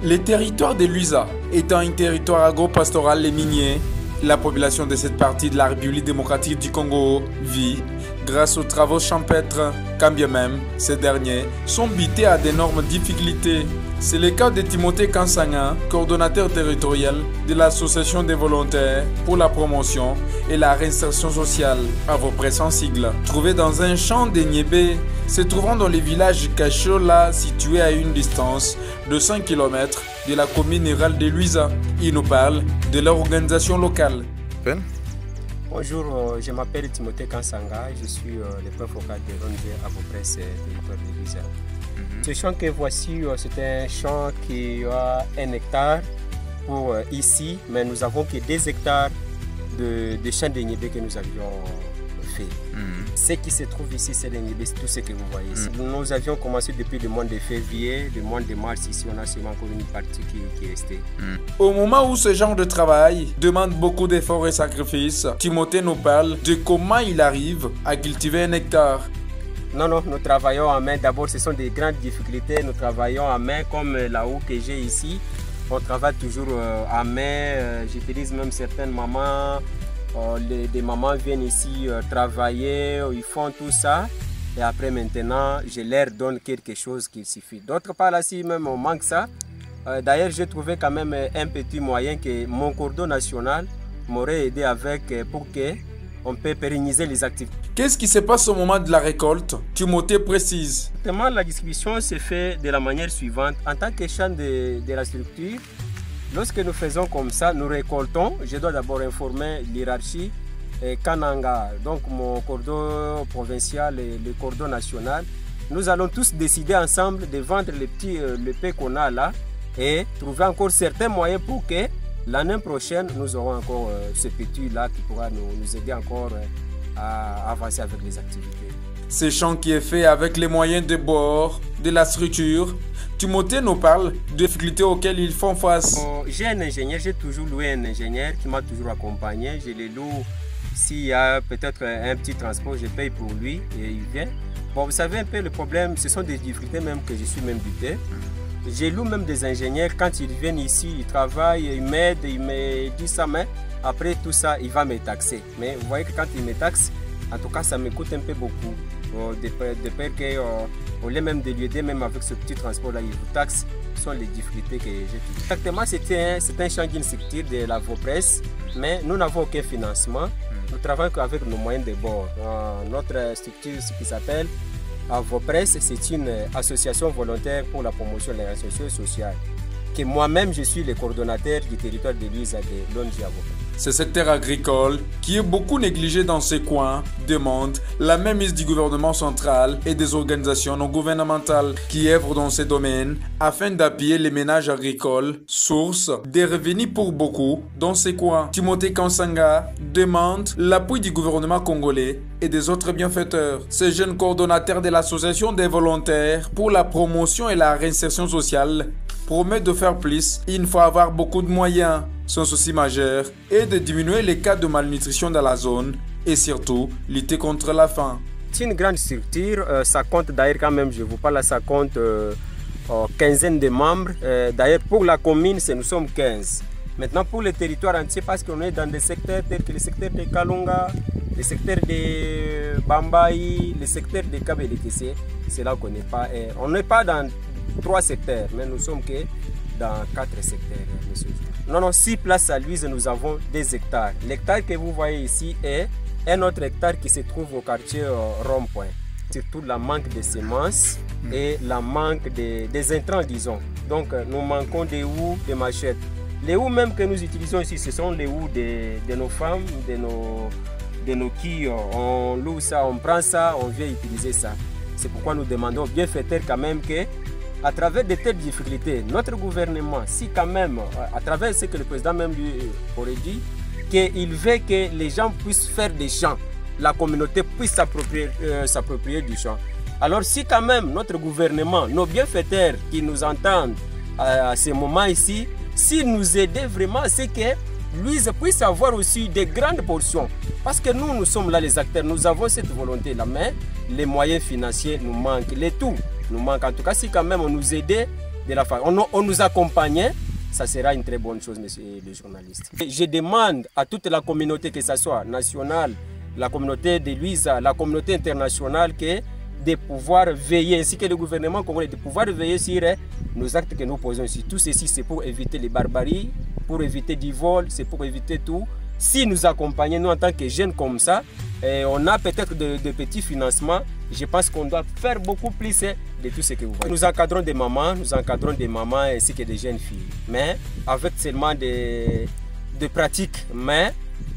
Le territoire de Luiza étant un territoire agro-pastoral et minier, la population de cette partie de la République démocratique du Congo vit grâce aux travaux champêtres, quand bien même ces derniers sont butés à d'énormes difficultés. C'est le cas de Timothée Kansanga, coordonnateur territorial de l'Association des volontaires pour la promotion et la réinsertion sociale, à vos en sigle, trouvé dans un champ de Niébé, se trouvant dans le village Kachola, situé à une distance de 5 km de la commune rurale de Luiza. Il nous parle de leur organisation locale. Bonjour, je m'appelle Timothée Kansanga, je suis le point focal de l'ONG Avopresse territoire de Luiza. Ce champ que voici, c'est un champ qui a 1 hectare pour ici, mais nous avons que 2 hectares de champs de niébé que nous avions fait. Ce qui se trouve ici, c'est le niébé, tout ce que vous voyez ici. Nous avions commencé depuis le mois de février, le mois de mars, ici on a seulement encore une partie qui est restée. Au moment où ce genre de travail demande beaucoup d'efforts et sacrifices, Timothée nous parle de comment il arrive à cultiver 1 hectare. Non, nous travaillons en main. D'abord, ce sont des grandes difficultés. Nous travaillons en main, comme la haut que j'ai ici. On travaille toujours en main. J'utilise même certaines mamans. Des mamans viennent ici travailler, ils font tout ça. Et après, maintenant, je leur donne quelque chose qu'il suffit. D'autre part, là, si même on manque ça, d'ailleurs, j'ai trouvé quand même un petit moyen que mon cordon national m'aurait aidé avec pour que on peut pérenniser les activités. Qu'est-ce qui se passe au moment de la récolte? Timothée précise. La distribution se fait de la manière suivante. En tant que chef de la structure, lorsque nous faisons comme ça, nous récoltons. Je dois d'abord informer l'hiérarchie Kananga, donc mon cordon provincial et le cordon national. Nous allons tous décider ensemble de vendre le peu qu'on a là et trouver encore certains moyens pour que l'année prochaine, nous aurons encore ce petit-là qui pourra nous aider encore à avancer avec les activités. Ce champ qui est fait avec les moyens de bord de la structure, Timothée nous parle des difficultés auxquelles ils font face. J'ai un ingénieur, j'ai toujours loué un ingénieur qui m'a toujours accompagné. Je le loue. S'il y a peut-être un petit transport, je paye pour lui et il vient. Bon, vous savez un peu le problème, ce sont des difficultés même que je suis même buté. Je loue même des ingénieurs, quand ils viennent ici, ils travaillent, ils m'aident, ils me disent ça, mais après tout ça, il va me taxer. Mais vous voyez que quand il me taxe, en tout cas, ça me coûte un peu beaucoup. De peur qu'au lieu même de lui aider, même avec ce petit transport-là, il vous taxe, ce sont les difficultés que j'ai. Exactement, c'est un champ d'une structure de la Avopresse, mais nous n'avons aucun financement. Nous travaillons qu'avec nos moyens de bord. Notre structure, ce qui s'appelle Avopresse, c'est une association volontaire pour la promotion de la réinsertion sociale. Que moi-même, je suis le coordonnateur du territoire de Luiza de l'ONG Avopresse. Ce secteur agricole, qui est beaucoup négligé dans ces coins, demande la mainmise du gouvernement central et des organisations non gouvernementales qui œuvrent dans ces domaines afin d'appuyer les ménages agricoles, source des revenus pour beaucoup dans ces coins. Timothée Kansanga demande l'appui du gouvernement congolais et des autres bienfaiteurs. Ce jeune coordonnateur de l'association des volontaires pour la promotion et la réinsertion sociale promet de faire plus. Il faut avoir beaucoup de moyens. Son souci majeur est de diminuer les cas de malnutrition dans la zone et surtout lutter contre la faim. C'est une grande structure, ça compte d'ailleurs quand même, je vous parle, ça compte quinzaine de membres. D'ailleurs pour la commune, nous sommes 15. Maintenant pour le territoire entier, parce qu'on est dans des secteurs tels que le secteur de Kalunga, le secteur de Bambaï, le secteur de Kabelekese, c'est là qu'on n'est pas. On n'est pas dans 3 secteurs, mais nous sommes que dans 4 secteurs, monsieur. Non, 6 places à Luiza, nous avons 2 hectares. L'hectare que vous voyez ici est un autre hectare qui se trouve au quartier Rond-Point. Surtout la manque de semences et la manque des intrants, disons. Donc, nous manquons des houes, des machettes. Les houes même que nous utilisons ici, ce sont les houes de nos femmes, de nos quilles. On loue ça, on prend ça, on vient utiliser ça. C'est pourquoi nous demandons aux bienfaiteurs quand même que, à travers de telles difficultés, notre gouvernement, si quand même, à travers ce que le président même lui aurait dit, qu'il veut que les gens puissent faire des champs, la communauté puisse s'approprier du champ. Alors si quand même notre gouvernement, nos bienfaiteurs qui nous entendent à ce moment ici, s'ils nous aidaient vraiment, c'est que Luiza puisse avoir aussi des grandes portions. Parce que nous sommes là les acteurs, nous avons cette volonté-là, mais les moyens financiers nous manquent, les tout nous manquent. En tout cas, si quand même on nous aidait, de la famille. On nous accompagnait, ça sera une très bonne chose, monsieur le journaliste. Je demande à toute la communauté, que ce soit nationale, la communauté de Luiza, la communauté internationale, de pouvoir veiller, ainsi que le gouvernement congolais, de pouvoir veiller sur nos actes que nous posons ici. Tout ceci, c'est pour éviter les barbaries, pour éviter du vol, c'est pour éviter tout. Si nous accompagnons, nous en tant que jeunes comme ça, on a peut-être de petits financements, je pense qu'on doit faire beaucoup plus de tout ce que vous voyez. Nous encadrons des mamans ainsi que des jeunes filles, mais avec seulement des pratiques, mais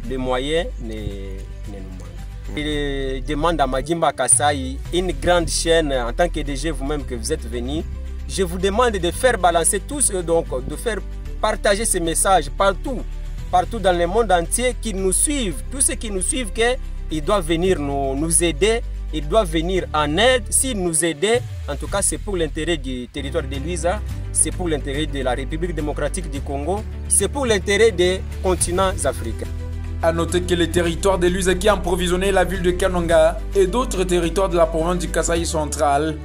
les moyens ne nous manquent. Je demande à Madimba Kasai, une grande chaîne, en tant que DG vous-même que vous êtes venu, je vous demande de faire balancer tous, donc de faire partager ces messages partout dans le monde entier, qu'ils nous suivent, tous ceux qui nous suivent, qu'ils doivent venir nous aider, ils doivent venir en aide. S'ils nous aident, en tout cas c'est pour l'intérêt du territoire de Luiza, c'est pour l'intérêt de la République démocratique du Congo, c'est pour l'intérêt des continents africains. A noter que les territoires de Luiza qui ont approvisionné la ville de Kananga et d'autres territoires de la province du Kasaï central,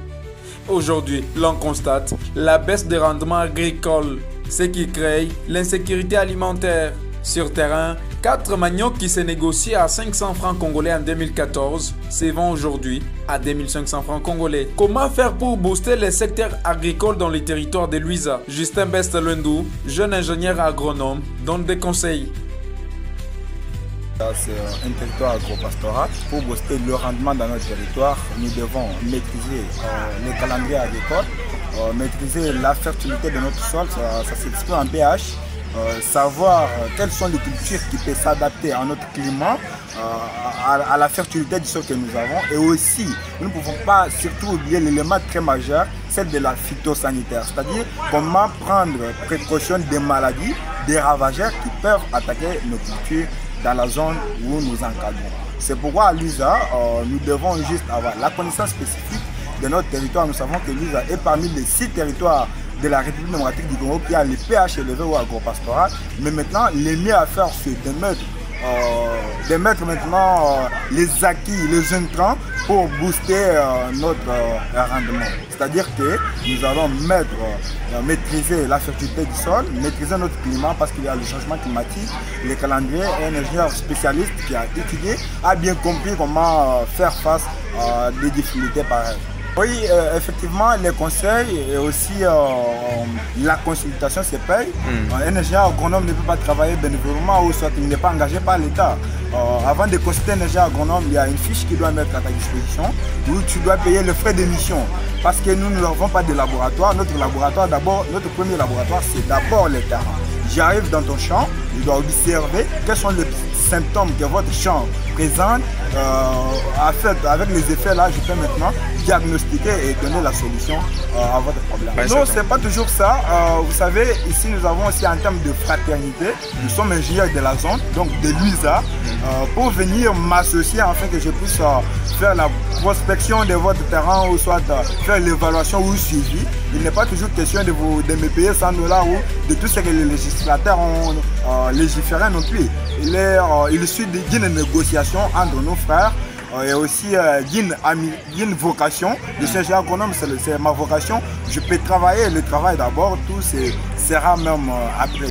aujourd'hui, l'on constate la baisse des rendements agricoles, ce qui crée l'insécurité alimentaire. Sur terrain, 4 maniocs qui se négociaient à 500 francs congolais en 2014 se vendent aujourd'hui à 2500 francs congolais. Comment faire pour booster les secteurs agricoles dans les territoires de Luiza? Justin Bestelendou, jeune ingénieur agronome, donne des conseils. C'est un territoire agropastoral. Pour booster le rendement dans notre territoire, nous devons maîtriser les calendriers agricoles, maîtriser la fertilité de notre sol, ça s'exprime en pH, savoir quelles sont les cultures qui peuvent s'adapter à notre climat, à la fertilité du sol que nous avons. Et aussi, nous ne pouvons pas surtout oublier l'élément très majeur, celle de la phytosanitaire, c'est-à-dire comment prendre précaution des maladies, des ravageurs qui peuvent attaquer nos cultures dans la zone où nous encadrons. C'est pourquoi à Luiza, nous devons juste avoir la connaissance spécifique de notre territoire. Nous savons que Luiza est parmi les 6 territoires de la République démocratique du Congo qui a les pH élevés ou agropastoral. Mais maintenant, le mieux à faire, c'est de mettre maintenant les acquis, les intrants pour booster notre rendement. C'est-à-dire que nous allons maîtriser la fertilité du sol, maîtriser notre climat parce qu'il y a le changement climatique. Les calendriers, un ingénieur spécialiste qui a étudié a bien compris comment faire face à des difficultés pareilles. Oui, effectivement, les conseils et aussi la consultation se paye. Un ingénieur agronome ne peut pas travailler bénévolement ou soit il n'est pas engagé par l'État. Avant de consulter un ingénieur agronome, il y a une fiche qui doit mettre à ta disposition où tu dois payer le frais d'émission. Parce que nous n'avons pas de laboratoire. Notre laboratoire, d'abord, notre premier laboratoire, c'est d'abord le terrain. J'arrive dans ton champ, je dois observer quels sont les symptômes que votre champ présente. Avec les effets là, je peux maintenant diagnostiquer et donner la solution à votre problème. Non, c'est pas toujours ça. Vous savez, ici nous avons aussi en termes de fraternité, nous sommes ingénieurs de la zone, donc de Luiza, pour venir m'associer afin que je puisse faire la prospection de votre terrain ou soit faire l'évaluation ou le suivi. Il n'est pas toujours question de me payer 100 $ ou de tout ce que les législateurs ont légiféré non plus. Il suit d'une négociation entre nos frères et aussi d'une vocation. Je suis ingénieur agronome, c'est ma vocation. Je peux travailler, le travail d'abord, tout sera même après.